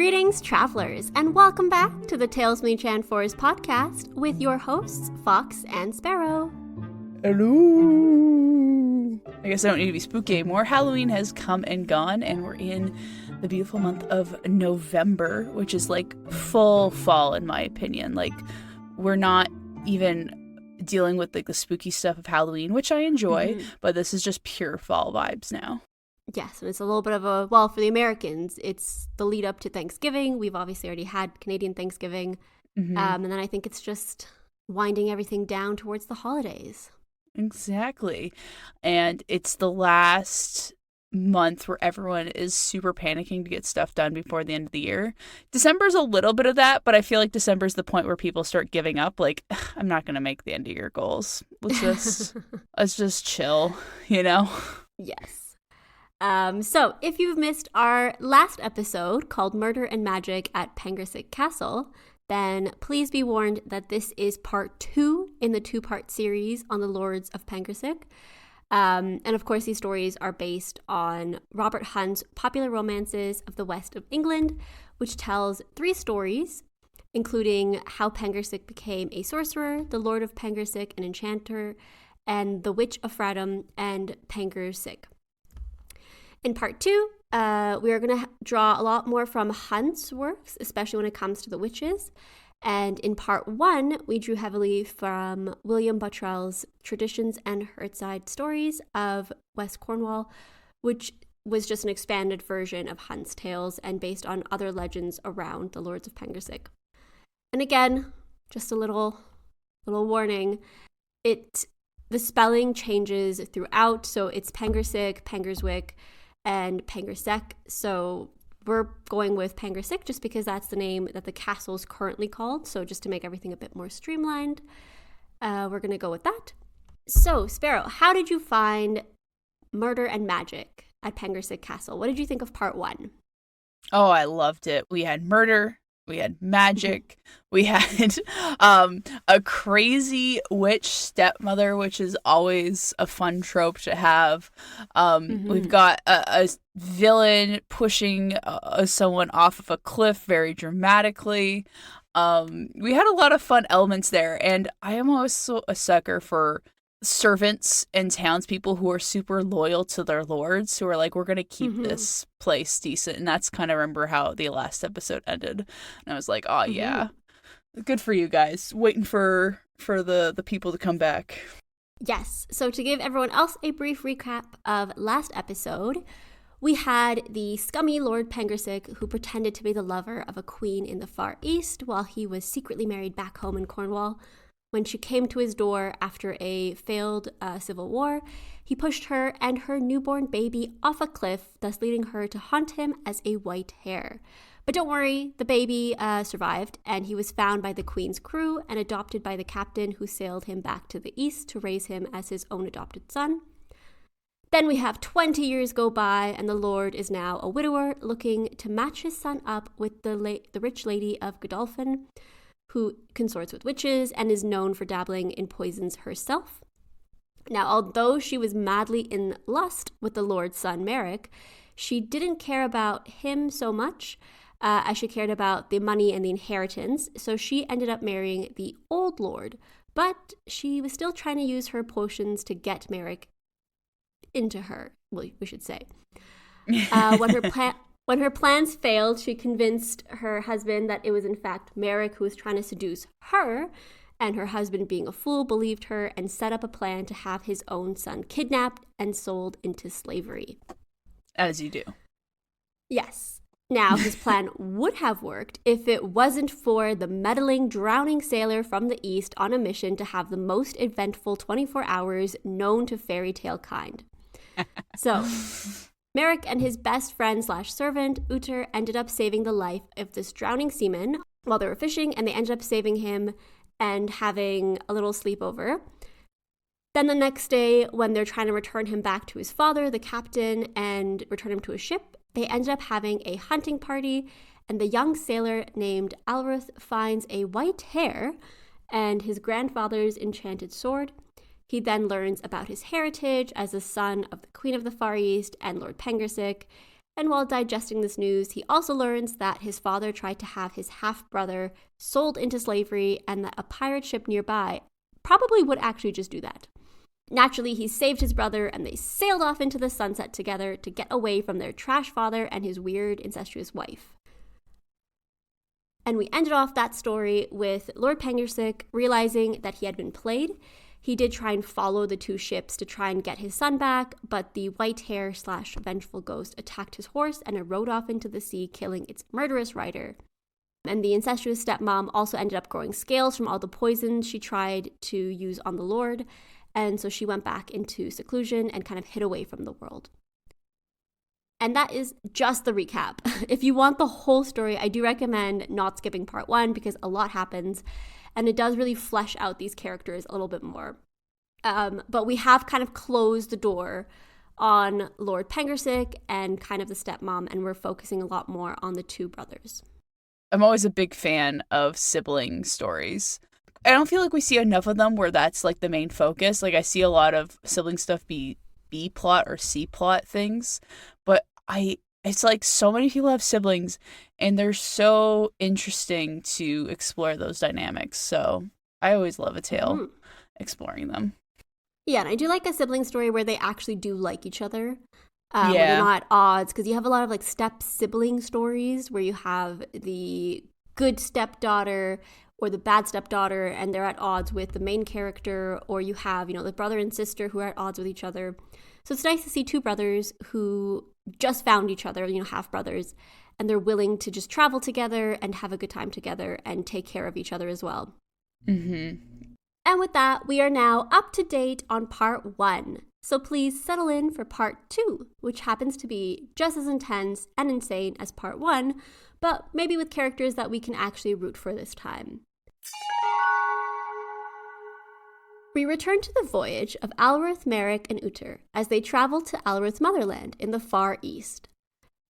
Greetings, travelers, and welcome back to the Tales from the Enchanted Forest podcast with your hosts, Fox and Sparrow. Hello. I guess I don't need to be spooky anymore. Halloween has come and gone, and we're in the beautiful month of November, which is like full fall in my opinion. Like, we're not even dealing with like the spooky stuff of Halloween, which I enjoy, but this is just pure fall vibes now. Yes, and it's a little bit of a, well, for the Americans, it's the lead up to Thanksgiving. We've obviously already had Canadian Thanksgiving. And then I think it's just winding everything down towards the holidays. Exactly. And it's the last month where everyone is super panicking to get stuff done before the end of the year. December's a little bit of that, but I feel like December's the point where people start giving up. Like, I'm not going to make the end of year goals. Let's just chill, you know? Yes. So if you've missed our last episode called Murder and Magic at Pengersick Castle, then please be warned that this is part 2 in the 2-part series on the Lords of Pengerswick. And of course, these stories are based on Robert Hunt's popular romances of the west of England, which tells 3 stories, including how Pengersick became a sorcerer, the Lord of Pengerswick, an enchanter, and the Witch of Fraddam and Pengersick. In part 2, we are going to draw a lot more from Hunt's works, especially when it comes to the witches. And in part 1, we drew heavily from William Bottrell's Traditions and Hearthside Stories of West Cornwall, which was just an expanded version of Hunt's tales and based on other legends around the Lords of Pengersick. And again, just a little warning, the spelling changes throughout, so it's Pengersick, Pengerswick, and Pengersec. So we're going with Pengersick just because that's the name that the castle is currently called. So just to make everything a bit more streamlined, we're going to go with that. So Sparrow, how did you find Murder and Magic at Pengersick Castle? What did you think of part 1? Oh, I loved it. We had murder. We had magic. We had a crazy witch stepmother, which is always a fun trope to have. We've got a villain pushing someone off of a cliff very dramatically. We had a lot of fun elements there, and I am also a sucker for servants and townspeople who are super loyal to their lords, who are like, we're going to keep this place decent. And that's kind of remember how the last episode ended. And I was like, oh yeah, good for you guys. Waiting for the people to come back. Yes. So to give everyone else a brief recap of last episode, we had the scummy Lord Pengersick who pretended to be the lover of a queen in the Far East while he was secretly married back home in Cornwall. When she came to his door after a failed civil war, he pushed her and her newborn baby off a cliff, thus leading her to haunt him as a white hare. But don't worry, the baby survived, and he was found by the Queen's crew and adopted by the captain who sailed him back to the east to raise him as his own adopted son. Then we have 20 years go by, and the Lord is now a widower looking to match his son up with the rich lady of Godolphin, who consorts with witches and is known for dabbling in poisons herself. Now, although she was madly in lust with the Lord's son, Merrick, she didn't care about him so much as she cared about the money and the inheritance, so she ended up marrying the old Lord, but she was still trying to use her potions to get Merrick into her, well, we should say. When her plans failed, she convinced her husband that it was in fact Merrick who was trying to seduce her, and her husband, being a fool, believed her and set up a plan to have his own son kidnapped and sold into slavery. As you do. Yes. Now, his plan would have worked if it wasn't for the meddling, drowning sailor from the east on a mission to have the most eventful 24 hours known to fairy tale kind. So Merrick and his best friend / servant, Uter, ended up saving the life of this drowning seaman while they were fishing, and they ended up saving him and having a little sleepover. Then the next day, when they're trying to return him back to his father, the captain, and return him to a ship, they ended up having a hunting party, and the young sailor named Alruth finds a white hare and his grandfather's enchanted sword. He then learns about his heritage as the son of the Queen of the Far East and Lord Pengersick, And while digesting this news, he also learns that his father tried to have his half-brother sold into slavery and that a pirate ship nearby probably would actually just do that. Naturally, he saved his brother and they sailed off into the sunset together to get away from their trash father and his weird incestuous wife. And we ended off that story with Lord Pengersick realizing that he had been played. He did try and follow the two ships to try and get his son back, but the white hair / vengeful ghost attacked his horse and it rode off into the sea, killing its murderous rider. And the incestuous stepmom also ended up growing scales from all the poisons she tried to use on the Lord, and so she went back into seclusion and kind of hid away from the world. And that is just the recap. If you want the whole story, I do recommend not skipping part 1 because a lot happens. And it does really flesh out these characters a little bit more. But we have kind of closed the door on Lord Pengersick and kind of the stepmom, and we're focusing a lot more on the two brothers. I'm always a big fan of sibling stories. I don't feel like we see enough of them where that's like the main focus. Like I see a lot of sibling stuff be B plot or C plot things, but it's like so many people have siblings and they're so interesting to explore those dynamics. So I always love a tale exploring them. Yeah, and I do like a sibling story where they actually do like each other. Where they're not at odds, because you have a lot of like step sibling stories where you have the good stepdaughter or the bad stepdaughter and they're at odds with the main character, or you have, the brother and sister who are at odds with each other. So it's nice to see two brothers who just found each other, half brothers, and they're willing to just travel together and have a good time together and take care of each other as well. Mm-hmm. And with that, we are now up to date on part 1. So please settle in for part 2, which happens to be just as intense and insane as part 1, but maybe with characters that we can actually root for this time. We return to the voyage of Alworth, Merrick, and Uther as they travel to Alworth's motherland in the far east.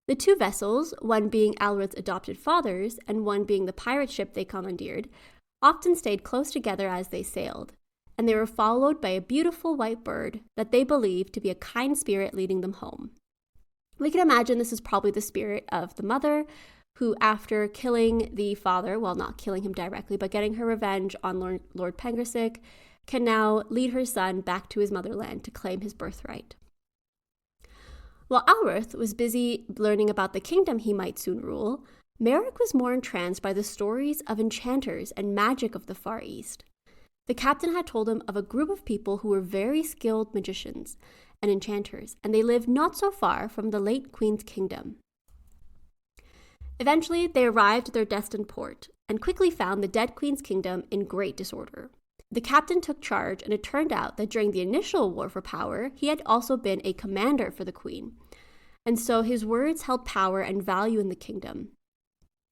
The two vessels, one being Alworth's adopted father's and one being the pirate ship they commandeered, often stayed close together as they sailed, and they were followed by a beautiful white bird that they believed to be a kind spirit leading them home. We can imagine this is probably the spirit of the mother, who after killing the father, well, not killing him directly, but getting her revenge on Lord Pengersick, can now lead her son back to his motherland to claim his birthright. While Alworth was busy learning about the kingdom he might soon rule, Merrick was more entranced by the stories of enchanters and magic of the Far East. The captain had told him of a group of people who were very skilled magicians and enchanters, and they lived not so far from the late Queen's kingdom. Eventually, they arrived at their destined port and quickly found the dead Queen's kingdom in great disorder. The captain took charge, and it turned out that during the initial war for power, he had also been a commander for the Queen, and so his words held power and value in the kingdom.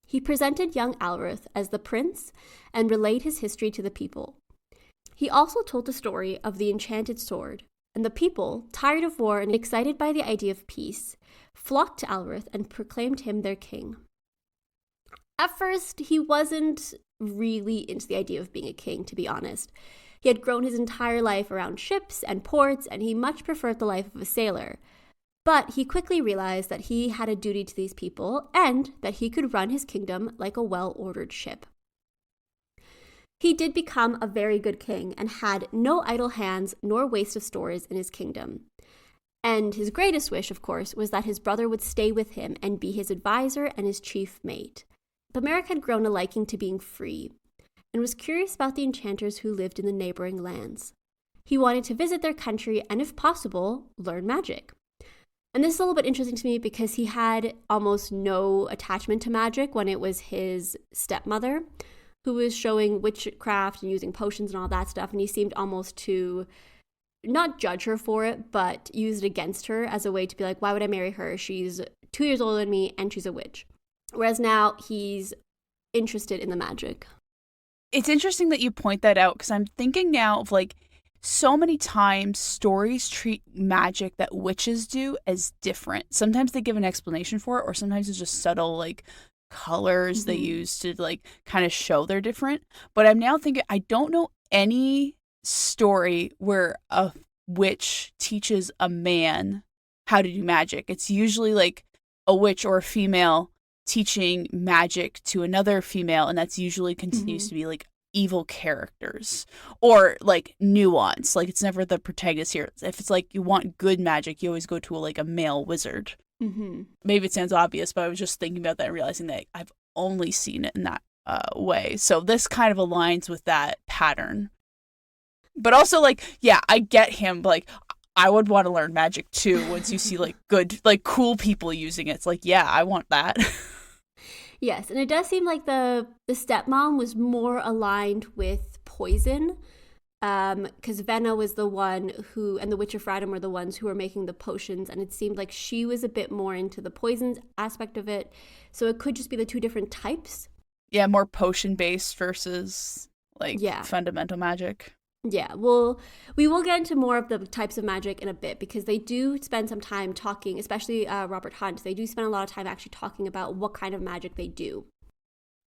He presented young Alworth as the prince and relayed his history to the people. He also told the story of the enchanted sword, and the people, tired of war and excited by the idea of peace, flocked to Alworth and proclaimed him their king. At first, he wasn't really into the idea of being a king, to be honest. He had grown his entire life around ships and ports, and he much preferred the life of a sailor. But he quickly realized that he had a duty to these people and that he could run his kingdom like a well-ordered ship. He did become a very good king and had no idle hands nor waste of stores in his kingdom. And his greatest wish, of course, was that his brother would stay with him and be his advisor and his chief mate. But Merrick had grown a liking to being free and was curious about the enchanters who lived in the neighboring lands. He wanted to visit their country and, if possible, learn magic. And this is a little bit interesting to me because he had almost no attachment to magic when it was his stepmother who was showing witchcraft and using potions and all that stuff, and he seemed almost to not judge her for it, but use it against her as a way to be like, why would I marry her? She's 2 years older than me and she's a witch. Whereas now he's interested in the magic. It's interesting that you point that out because I'm thinking now of like so many times stories treat magic that witches do as different. Sometimes they give an explanation for it, or sometimes it's just subtle like colors they use to like kind of show they're different. But I'm now thinking I don't know any story where a witch teaches a man how to do magic. It's usually like a witch or a female teaching magic to another female, and that's usually continues to be like evil characters or like nuance. Like it's never the protagonist here. If it's like you want good magic, you always go to a male wizard. Maybe it sounds obvious, but I was just thinking about that and realizing that I've only seen it in that way. So this kind of aligns with that pattern. But also, like, yeah, I get him. Like, I would want to learn magic too once you see like good, like cool people using it. It's like, yeah, I want that. Yes, and it does seem like the stepmom was more aligned with poison, because Venna was the one who, and the Witch of Fraddam were the ones who were making the potions, and it seemed like she was a bit more into the poisons aspect of it. So it could just be the two different types. Yeah, more potion based versus like fundamental magic. Yeah, well, we will get into more of the types of magic in a bit because they do spend some time talking, especially Robert Hunt. They do spend a lot of time actually talking about what kind of magic they do.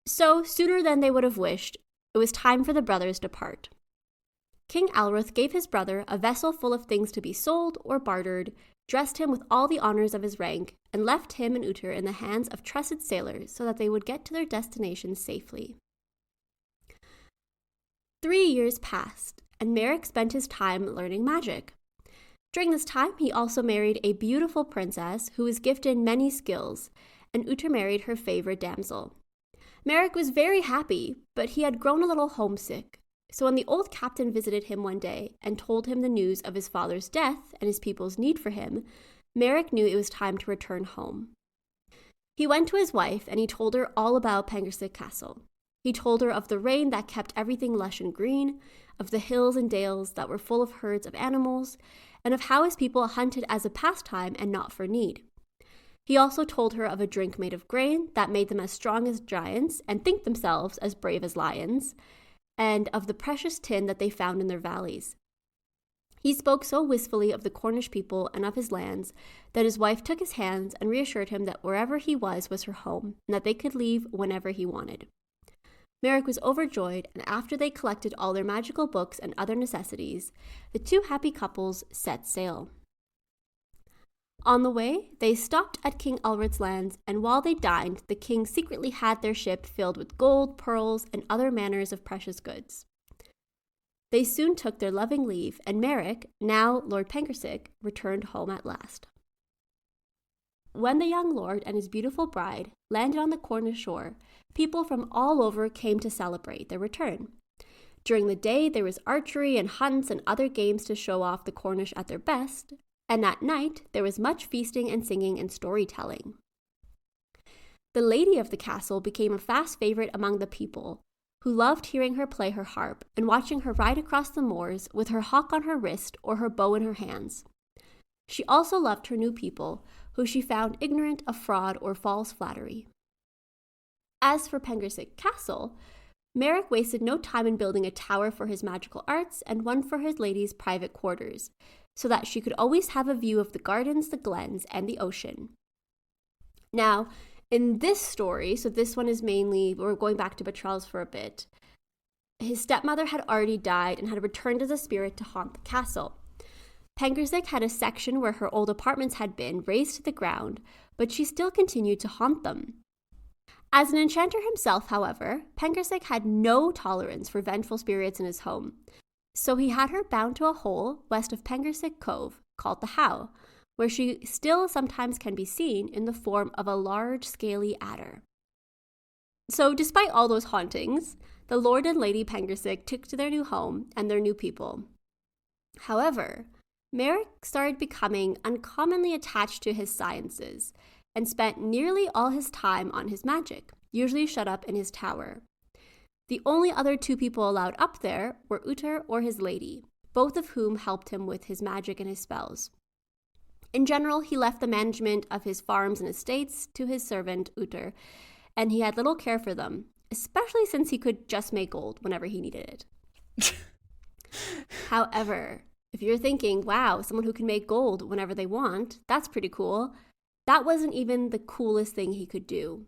So, sooner than they would have wished, it was time for the brothers to part. King Alroth gave his brother a vessel full of things to be sold or bartered, dressed him with all the honors of his rank, and left him and Uther in the hands of trusted sailors so that they would get to their destination safely. 3 years passed, and Merrick spent his time learning magic. During this time, he also married a beautiful princess who was gifted in many skills, and Uther married her favorite damsel. Merrick was very happy, but he had grown a little homesick. So when the old captain visited him one day and told him the news of his father's death and his people's need for him, Merrick knew it was time to return home. He went to his wife and he told her all about Pengersick Castle. He told her of the rain that kept everything lush and green, of the hills and dales that were full of herds of animals, and of how his people hunted as a pastime and not for need. He also told her of a drink made of grain that made them as strong as giants and think themselves as brave as lions, and of the precious tin that they found in their valleys. He spoke so wistfully of the Cornish people and of his lands that his wife took his hands and reassured him that wherever he was her home, and that they could leave whenever he wanted. Merrick was overjoyed, and after they collected all their magical books and other necessities, the two happy couples set sail. On the way, they stopped at King Alroth's lands, and while they dined, the king secretly had their ship filled with gold, pearls, and other manners of precious goods. They soon took their loving leave, and Merrick, now Lord Pengersick, returned home at last. When the young lord and his beautiful bride landed on the Cornish shore, people from all over came to celebrate their return. During the day, there was archery and hunts and other games to show off the Cornish at their best, and at night there was much feasting and singing and storytelling. The lady of the castle became a fast favorite among the people, who loved hearing her play her harp and watching her ride across the moors with her hawk on her wrist or her bow in her hands. She also loved her new people, who she found ignorant of fraud or false flattery. As for Pengersick Castle, Merrick wasted no time in building a tower for his magical arts and one for his lady's private quarters, so that she could always have a view of the gardens, the glens, and the ocean. Now, in this story, so this one is mainly, we're going back to Bottrell's for a bit, his stepmother had already died and had returned as a spirit to haunt the castle. Pengersick had a section where her old apartments had been razed to the ground, but she still continued to haunt them. As an enchanter himself, however, Pengersick had no tolerance for vengeful spirits in his home, so he had her bound to a hole west of Pengersick Cove, called the How, where she still sometimes can be seen in the form of a large, scaly adder. So despite all those hauntings, the Lord and Lady Pengersick took to their new home and their new people. However, Merrick started becoming uncommonly attached to his sciences and spent nearly all his time on his magic, usually shut up in his tower. The only other two people allowed up there were Uther or his lady, both of whom helped him with his magic and his spells. In general, he left the management of his farms and estates to his servant Uther, and he had little care for them, especially since he could just make gold whenever he needed it. However, if you're thinking, wow, someone who can make gold whenever they want, that's pretty cool, that wasn't even the coolest thing he could do.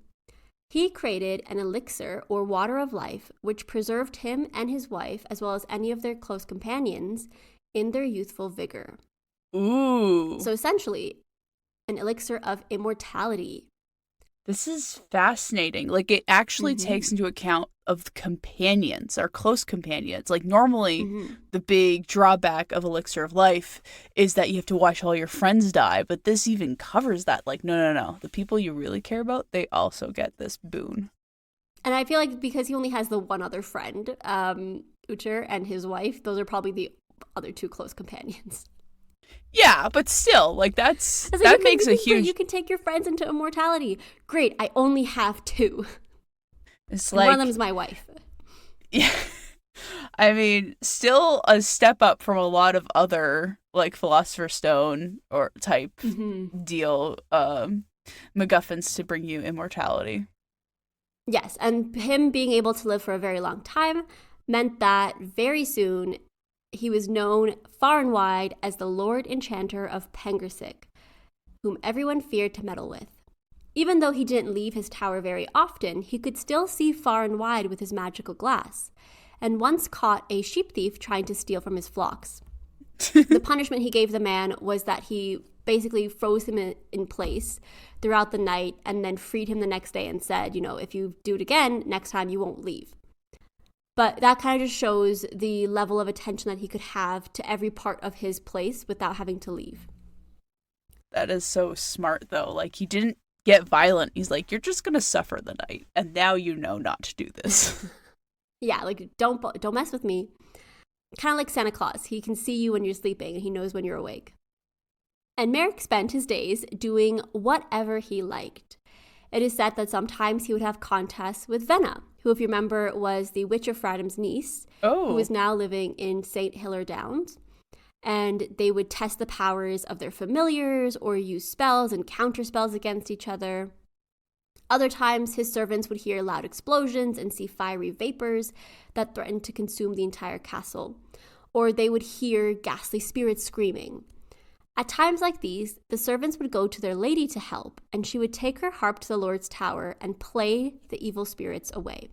He created an elixir or water of life, which preserved him and his wife, as well as any of their close companions, in their youthful vigor. Ooh. So essentially, an elixir of immortality. This is fascinating. Like, it actually takes into account of companions, or close companions. Like, normally, the big drawback of Elixir of Life is that you have to watch all your friends die, but this even covers that. Like, no. The people you really care about, they also get this boon. And I feel like because he only has the one other friend, Uther and his wife, those are probably the other two close companions. Yeah, but still, like, that makes a huge... You can take your friends into immortality. Great, I only have two. It's like... one of them is my wife. Yeah. I mean, still a step up from a lot of other, like, Philosopher's Stone or type deal MacGuffins to bring you immortality. Yes, and him being able to live for a very long time meant that very soon he was known far and wide as the Lord-Enchanter of Pengersec, whom everyone feared to meddle with. Even though he didn't leave his tower very often, he could still see far and wide with his magical glass, and once caught a sheep thief trying to steal from his flocks. The punishment he gave the man was that he basically froze him in place throughout the night and then freed him the next day and said, if you do it again, next time you won't leave. But that kind of just shows the level of attention that he could have to every part of his place without having to leave. That is so smart, though. Like, he didn't get violent. He's like, you're just going to suffer the night. And now you know not to do this. Yeah, like, don't mess with me. Kind of like Santa Claus. He can see you when you're sleeping and he knows when you're awake. And Merrick spent his days doing whatever he liked. It is said that sometimes he would have contests with Venna, who, if you remember, was the Witch of Fraddam's niece, who is now living in St. Hilaire Downs. And they would test the powers of their familiars or use spells and counter spells against each other. Other times, his servants would hear loud explosions and see fiery vapors that threatened to consume the entire castle, or they would hear ghastly spirits screaming. At times like these, the servants would go to their lady to help, and she would take her harp to the Lord's tower and play the evil spirits away.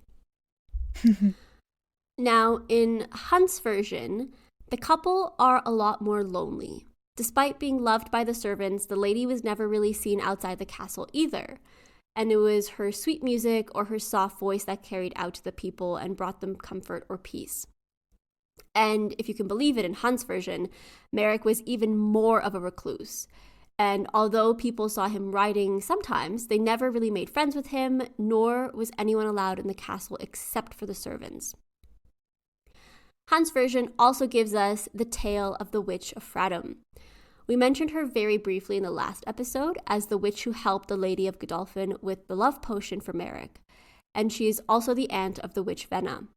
Now, in Hunt's version, the couple are a lot more lonely. Despite being loved by the servants, the lady was never really seen outside the castle either, and it was her sweet music or her soft voice that carried out to the people and brought them comfort or peace. And if you can believe it, in Hunt's version, Merrick was even more of a recluse. And although people saw him riding sometimes, they never really made friends with him, nor was anyone allowed in the castle except for the servants. Hunt's version also gives us the tale of the Witch of Fraddam. We mentioned her very briefly in the last episode as the witch who helped the Lady of Godolphin with the love potion for Merrick, and she is also the aunt of the witch Venna.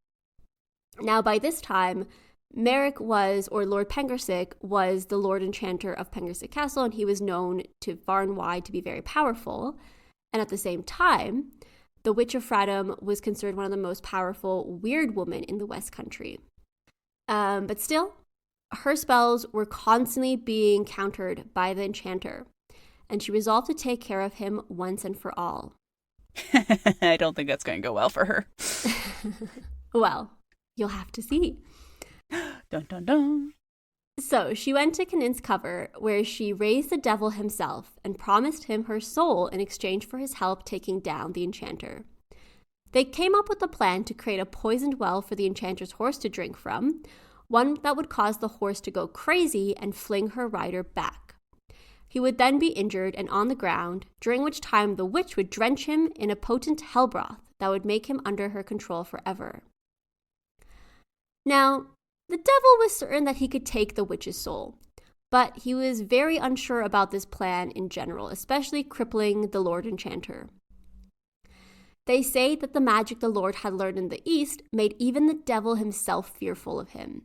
Now, by this time, Merrick was, or Lord Pengersick, was the Lord-Enchanter of Pengersick Castle, and he was known to far and wide to be very powerful. And at the same time, the Witch of Fraddam was considered one of the most powerful weird women in the West Country. But still, her spells were constantly being countered by the enchanter, and she resolved to take care of him once and for all. I don't think that's going to go well for her. Well, you'll have to see. Dun dun dun. So she went to Canin's cover, where she raised the devil himself and promised him her soul in exchange for his help taking down the enchanter. They came up with a plan to create a poisoned well for the enchanter's horse to drink from, one that would cause the horse to go crazy and fling her rider back. He would then be injured and on the ground, during which time the witch would drench him in a potent hell broth that would make him under her control forever. Now, the devil was certain that he could take the witch's soul, but he was very unsure about this plan in general, especially crippling the Lord-Enchanter. They say that the magic the Lord had learned in the East made even the devil himself fearful of him.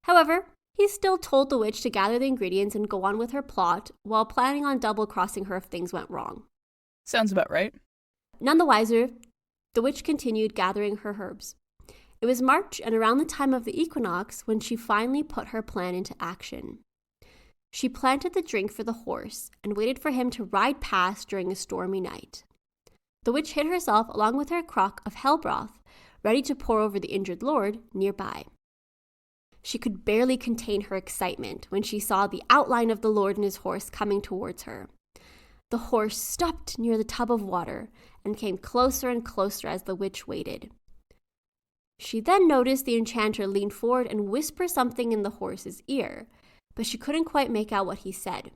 However, he still told the witch to gather the ingredients and go on with her plot, while planning on double-crossing her if things went wrong. Sounds about right. None the wiser, the witch continued gathering her herbs. It was March and around the time of the equinox when she finally put her plan into action. She planted the drink for the horse and waited for him to ride past during a stormy night. The witch hid herself along with her crock of hell broth, ready to pour over the injured lord nearby. She could barely contain her excitement when she saw the outline of the lord and his horse coming towards her. the horse stopped near the tub of water and came closer and closer as the witch waited. She then noticed the enchanter lean forward and whisper something in the horse's ear, but she couldn't quite make out what he said.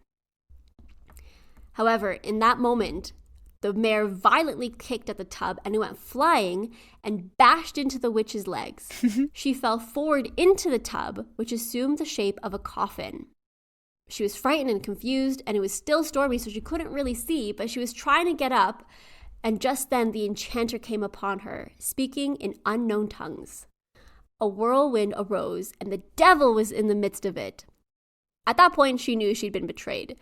However, in that moment, the mare violently kicked at the tub and it went flying and bashed into the witch's legs. She fell forward into the tub, which assumed the shape of a coffin. She was frightened and confused, and it was still stormy, so she couldn't really see, but she was trying to get up, and just then the enchanter came upon her, speaking in unknown tongues. A whirlwind arose, and the devil was in the midst of it. At that point, she knew she'd been betrayed,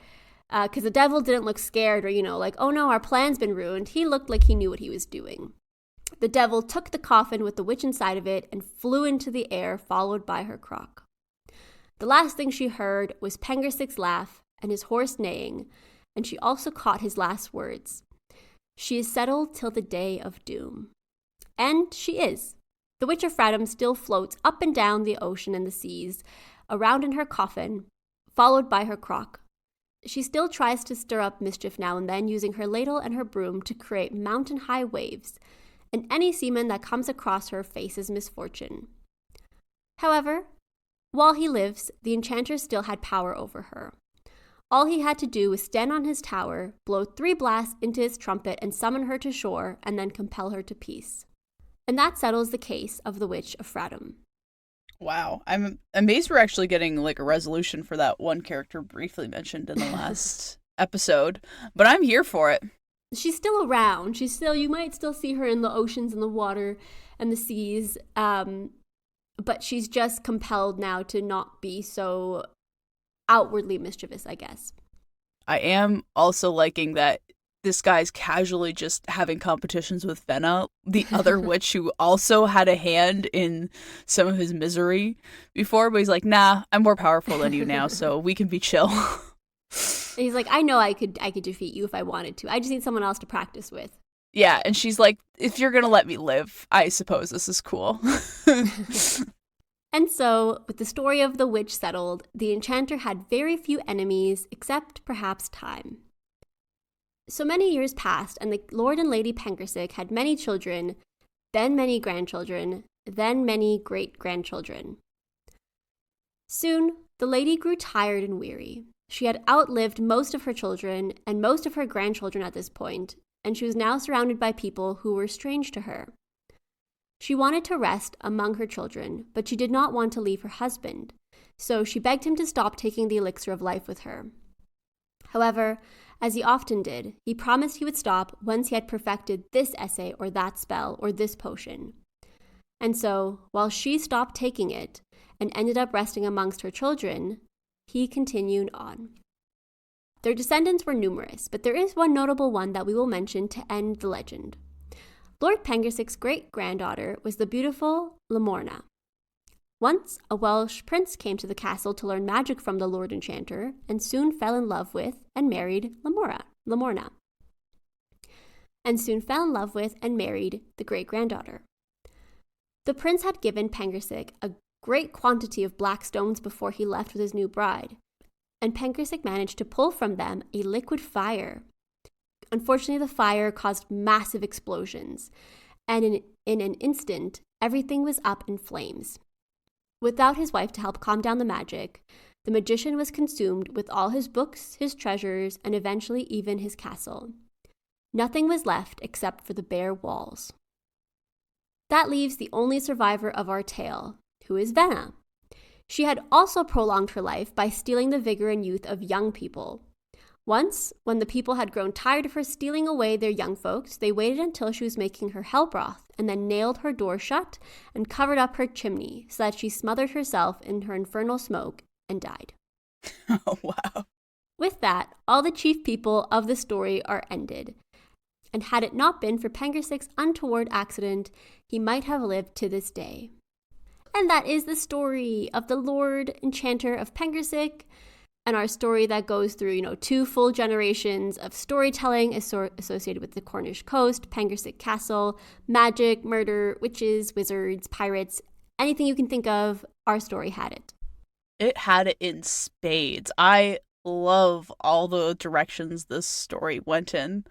because the devil didn't look scared or, like, oh no, our plan's been ruined. He looked like he knew what he was doing. The devil took the coffin with the witch inside of it and flew into the air, followed by her crock. The last thing she heard was Pengersick's laugh and his horse neighing, and she also caught his last words. She is settled till the day of doom. And she is. The Witch of Fraddam still floats up and down the ocean and the seas, around in her coffin, followed by her crock. She still tries to stir up mischief now and then, using her ladle and her broom to create mountain-high waves, and any seaman that comes across her faces misfortune. However, while he lives, the enchanter still had power over her. All he had to do was stand on his tower, blow 3 blasts into his trumpet, and summon her to shore, and then compel her to peace. And that settles the case of the Witch of Fraddam. Wow. I'm amazed we're actually getting like a resolution for that one character briefly mentioned in the last episode, but I'm here for it. She's still around. You might still see her in the oceans and the water and the seas, but she's just compelled now to not be so outwardly mischievous, I guess. I am also liking that this guy's casually just having competitions with Venna, the other witch who also had a hand in some of his misery before, but he's like, nah, I'm more powerful than you now, so we can be chill. He's like, I know I could defeat you if I wanted to. I just need someone else to practice with. Yeah, and she's like, if you're gonna let me live, I suppose this is cool. And so, with the story of the witch settled, the enchanter had very few enemies, except perhaps time. So many years passed, and the Lord and Lady Pengersick had many children, then many grandchildren, then many great-grandchildren. Soon, the lady grew tired and weary. She had outlived most of her children and most of her grandchildren at this point, and she was now surrounded by people who were strange to her. She wanted to rest among her children, but she did not want to leave her husband, so she begged him to stop taking the elixir of life with her. However, as he often did, he promised he would stop once he had perfected this essay or that spell or this potion. And so, while she stopped taking it and ended up resting amongst her children, he continued on. Their descendants were numerous, but there is one notable one that we will mention to end the legend. Lord Pengersick's great-granddaughter was the beautiful Lamorna. Once, a Welsh prince came to the castle to learn magic from the Lord-Enchanter and soon fell in love with and married Lamorna. And soon fell in love with and married the great-granddaughter. The prince had given Pengersick a great quantity of black stones before he left with his new bride, and Pengersick managed to pull from them a liquid fire. Unfortunately, the fire caused massive explosions, and in an instant, everything was up in flames. Without his wife to help calm down the magic, the magician was consumed with all his books, his treasures, and eventually even his castle. Nothing was left except for the bare walls. That leaves the only survivor of our tale, who is Venna. She had also prolonged her life by stealing the vigor and youth of young people. Once, when the people had grown tired of her stealing away their young folks, they waited until she was making her hell broth and then nailed her door shut and covered up her chimney so that she smothered herself in her infernal smoke and died. Oh, wow. With that, all the chief people of the story are ended. And had it not been for Pengersick's untoward accident, he might have lived to this day. And that is the story of the Lord-Enchanter of Pengersick, and our story that goes through, 2 full generations of storytelling associated with the Cornish coast, Pengersick Castle, magic, murder, witches, wizards, pirates, anything you can think of, our story had it. It had it in spades. I love all the directions this story went in.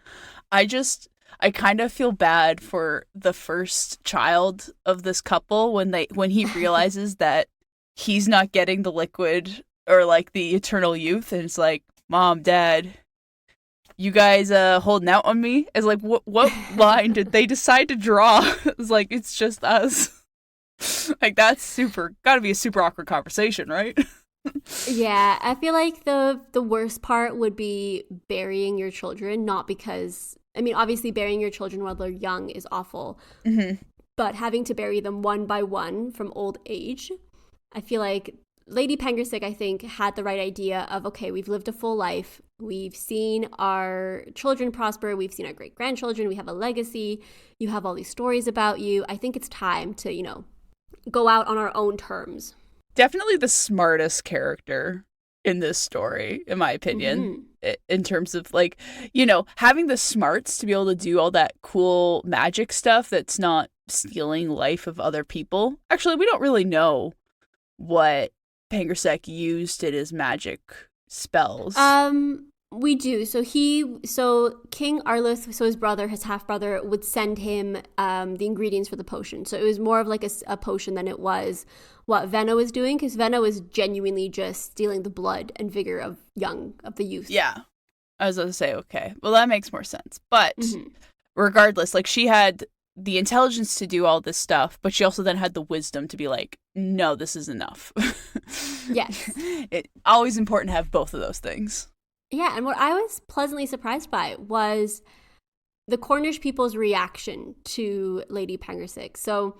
I kind of feel bad for the first child of this couple when he realizes that he's not getting the liquid or like the eternal youth, and it's like, Mom, Dad, you guys holding out on me? It's like, what line did they decide to draw? It's like, it's just us. Like, that's gotta be a super awkward conversation, right? Yeah, I feel like the worst part would be burying your children, not because, I mean, obviously burying your children while they're young is awful, but having to bury them one by one from old age, I feel like Lady Pengersick, I think, had the right idea of, okay, we've lived a full life. We've seen our children prosper. We've seen our great-grandchildren. We have a legacy. You have all these stories about you. I think it's time to, go out on our own terms. Definitely the smartest character in this story, in my opinion, in terms of, like, having the smarts to be able to do all that cool magic stuff that's not stealing life of other people. Actually, we don't really know what Pengersec used in his magic spells. We do. So King Arluth, so his brother, his half-brother, would send him the ingredients for the potion. So it was more of like a potion than it was what Venna was doing, because Venna was genuinely just stealing the blood and vigor of the youth. Yeah. I was going to say, okay, well, that makes more sense. But regardless, like, she had the intelligence to do all this stuff, but she also then had the wisdom to be like, no, this is enough. Yes. It's always important to have both of those things. Yeah, and what I was pleasantly surprised by was the Cornish people's reaction to Lady Pengersick. So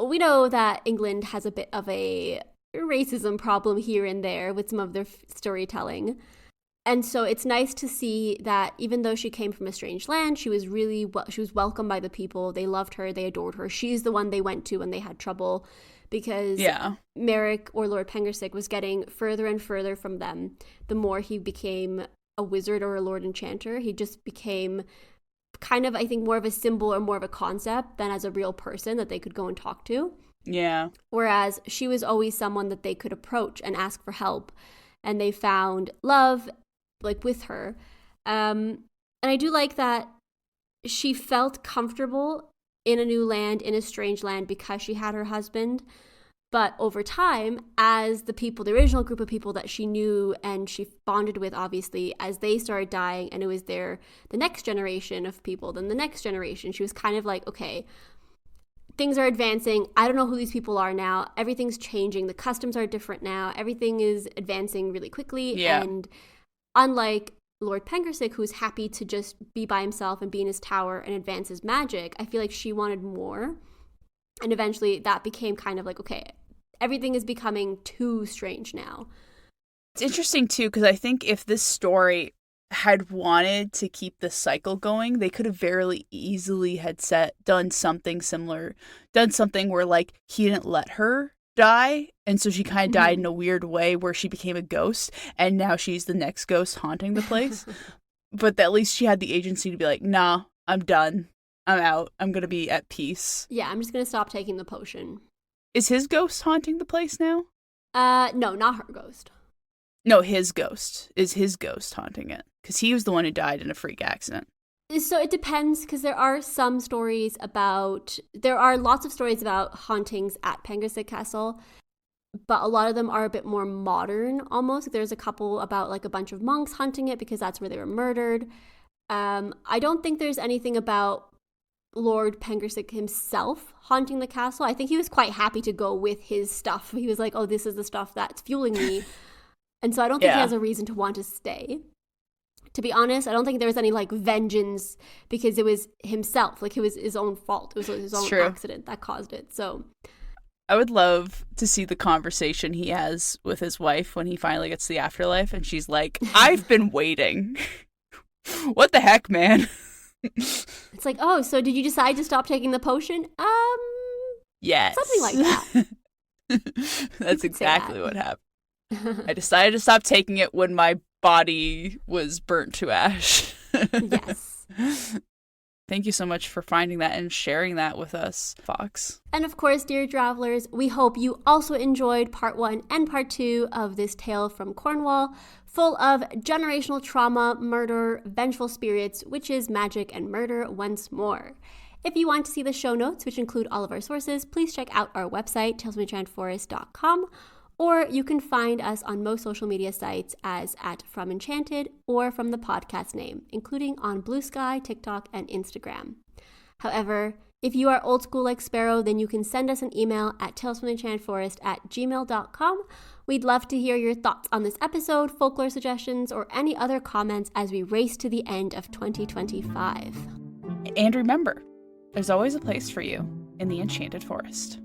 we know that England has a bit of a racism problem here and there with some of their storytelling. And so it's nice to see that even though she came from a strange land, she was welcomed by the people. They loved her. They adored her. She's the one they went to when they had trouble, because Merrick, or Lord Pengersick, was getting further and further from them. The more he became a wizard or a Lord-Enchanter, he just became kind of, I think, more of a symbol or more of a concept than as a real person that they could go and talk to. Yeah. Whereas she was always someone that they could approach and ask for help. And they found love, like, with her. And I do like that she felt comfortable in a new land, in a strange land, because she had her husband. But over time, as the original group of people that she knew and she bonded with, obviously, as they started dying, and it was the next generation of people, then the next generation, she was kind of like, okay, things are advancing. I don't know who these people are now. Everything's changing. The customs are different now. Everything is advancing really quickly. Yeah. And unlike Lord Pengersick, who's happy to just be by himself and be in his tower and advance his magic, I feel like she wanted more. And eventually that became kind of like, okay, everything is becoming too strange now. It's interesting, too, because I think if this story had wanted to keep the cycle going, they could have very easily had done something similar, done something where, like, he didn't let her die, and so she kind of died in a weird way where she became a ghost, and now she's the next ghost haunting the place. But at least she had the agency to be like, nah, I'm done. I'm out. I'm going to be at peace. Yeah, I'm just going to stop taking the potion. Is his ghost haunting the place now? No, not her ghost. No, his ghost. Is his ghost haunting it? Because he was the one who died in a freak accident. So it depends, because there are lots of stories about hauntings at Pengersick Castle, but a lot of them are a bit more modern, almost. There's a couple about, like, a bunch of monks haunting it because that's where they were murdered. I don't think there's anything about Lord Pengersick himself haunting the castle. I think he was quite happy to go with his stuff. He was like, oh, this is the stuff that's fueling me. And so I don't think he has a reason to want to stay. To be honest, I don't think there was any, like, vengeance, because it was himself. Like, it was his own fault. It was his own accident that caused it. So I would love to see the conversation he has with his wife when he finally gets to the afterlife, and she's like, I've been waiting. What the heck, man? It's like, oh, so did you decide to stop taking the potion? Yes. Something like that. That's exactly what happened. I decided to stop taking it when my body was burnt to ash. Yes. Thank you so much for finding that and sharing that with us, Fox. And of course, dear travelers, we hope you also enjoyed part 1 and part 2 of this tale from Cornwall, full of generational trauma, murder, vengeful spirits, witches, magic, and murder once more. If you want to see the show notes, which include all of our sources, please check out our website, talesfromenchanted.com, or you can find us on most social media sites as at From Enchanted or from the podcast name, including on Blue Sky, TikTok, and Instagram. However, if you are old school like Sparrow, then you can send us an email at talesfromenchantedforest@gmail.com. We'd love to hear your thoughts on this episode, folklore suggestions, or any other comments as we race to the end of 2025. And remember, there's always a place for you in the Enchanted Forest.